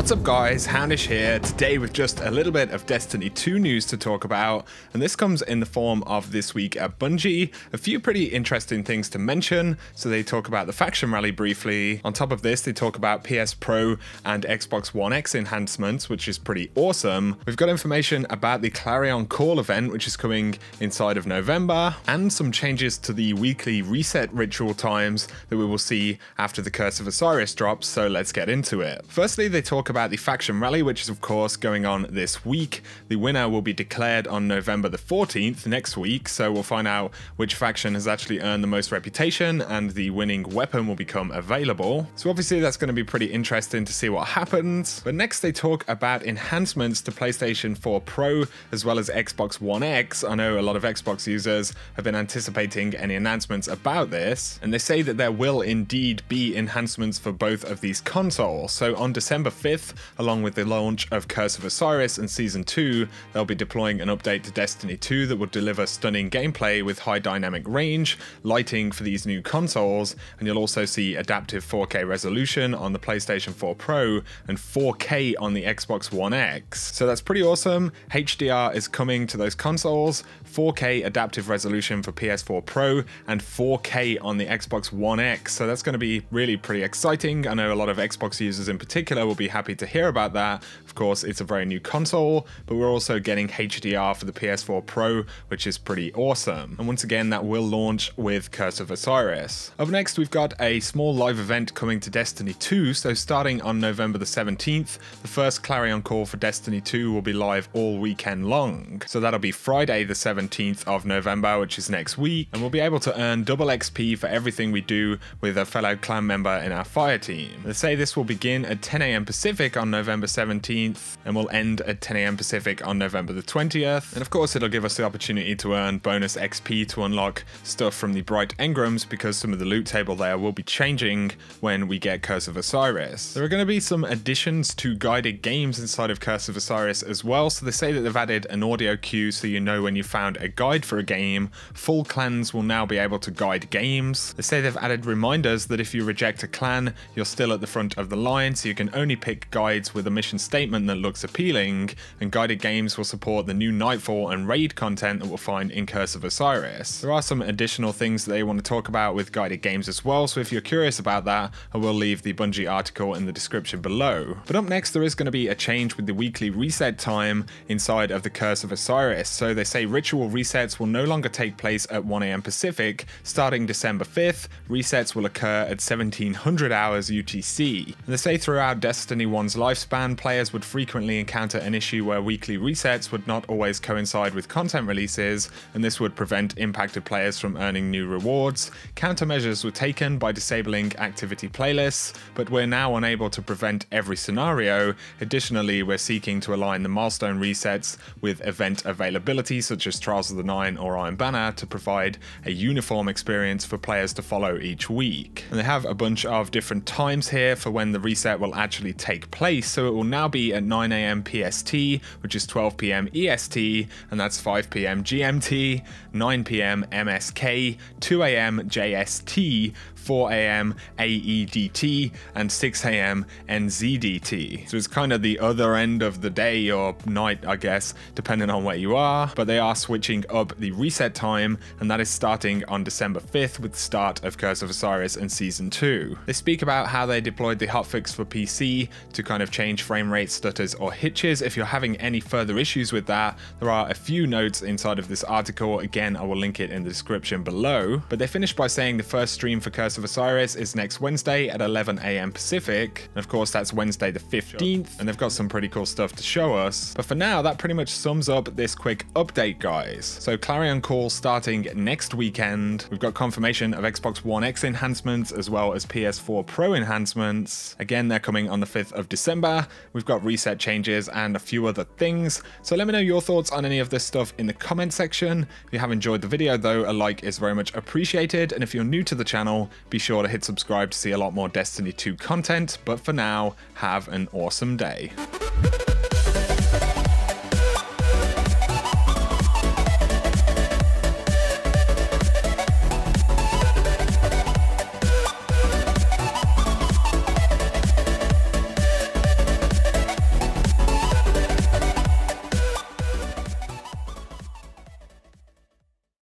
What's up guys, Houndish here, today with just a little bit of Destiny 2 news to talk about, and this comes in the form of this week at Bungie. A few pretty interesting things to mention. So they talk about the faction rally briefly. On top of this, they talk about PS Pro and Xbox One X enhancements, which is pretty awesome. We've got information about the Clarion call event, which is coming inside of November, and some changes to the weekly reset ritual times that we will see after the Curse of Osiris drops, so let's get into it. Firstly, they talk about the faction rally, which is of course going on this week. The winner will be declared on November the 14th, next week, so we'll find out which faction has actually earned the most reputation and the winning weapon will become available. So obviously that's going to be pretty interesting to see what happens. But next they talk about enhancements to PlayStation 4 Pro as well as Xbox One X. I know a lot of Xbox users have been anticipating any announcements about this, and they say that there will indeed be enhancements for both of these consoles. So on December 5th, along with the launch of Curse of Osiris and Season 2, they'll be deploying an update to Destiny 2 that will deliver stunning gameplay with high dynamic range, lighting for these new consoles, and you'll also see adaptive 4K resolution on the PlayStation 4 Pro and 4K on the Xbox One X. So that's pretty awesome. HDR is coming to those consoles, 4K adaptive resolution for PS4 Pro, and 4K on the Xbox One X. So that's going to be really pretty exciting. I know a lot of Xbox users in particular will be happy to hear about that. Of course, it's a very new console, but we're also getting HDR for the PS4 Pro, which is pretty awesome. And once again, that will launch with Curse of Osiris. Up next, we've got a small live event coming to Destiny 2. So starting on November the 17th, the first Clarion call for Destiny 2 will be live all weekend long. So that'll be Friday the 17th of November, which is next week, and we'll be able to earn double XP for everything we do with a fellow clan member in our fire team. They say this will begin at 10 AM Pacific on November 17th and will end at 10 AM Pacific on November the 20th. And of course, it'll give us the opportunity to earn bonus XP to unlock stuff from the Bright Engrams, because some of the loot table there will be changing when we get Curse of Osiris. There are going to be some additions to guided games inside of Curse of Osiris as well. So they say that they've added an audio cue so you know when you found a guide for a game. Full clans will now be able to guide games. They say they've added reminders that if you reject a clan, you're still at the front of the line, so you can only pick guides with a mission statement that looks appealing, and guided games will support the new Nightfall and raid content that we'll find in Curse of Osiris. There are some additional things that they want to talk about with guided games as well, so if you're curious about that, I will leave the Bungie article in the description below. But up next, there is going to be a change with the weekly reset time inside of the Curse of Osiris. So they say ritual resets will no longer take place at 1 AM Pacific. Starting December 5th, resets will occur at 1700 hours UTC. And they say throughout Destiny 1's lifespan, players would frequently encounter an issue where weekly resets would not always coincide with content releases, and this would prevent impacted players from earning new rewards. Countermeasures were taken by disabling activity playlists, but we're now unable to prevent every scenario. Additionally, we're seeking to align the milestone resets with event availability, such as Trials of the Nine or Iron Banner, to provide a uniform experience for players to follow each week. And they have a bunch of different times here for when the reset will actually take place. So it will now be at 9 AM PST, which is 12 PM EST, and that's 5 PM GMT, 9 PM MSK, 2 AM JST, 4 AM AEDT, and 6 AM NZDT. So it's kind of the other end of the day or night, I guess, depending on where you are, but they are switching up the reset time, and that is starting on December 5th with the start of Curse of Osiris and Season 2. They speak about how they deployed the hotfix for PC to kind of change frame rate stutters or hitches. If you're having any further issues with that, there are a few notes inside of this article. Again, I will link it in the description below. But they finish by saying the first stream for Curse of Osiris is next Wednesday at 11 AM Pacific, and of course that's Wednesday the 15th, and they've got some pretty cool stuff to show us. But for now, that pretty much sums up this quick update, guys. So Clarion call starting next weekend. We've got confirmation of Xbox One X enhancements as well as PS4 Pro enhancements. Again, they're coming on the 5th of December. We've got reset changes and a few other things. So let me know your thoughts on any of this stuff in the comment section. If you have enjoyed the video though, a like is very much appreciated, and if you're new to the channel, be sure to hit subscribe to see a lot more Destiny 2 content. But for now, have an awesome day.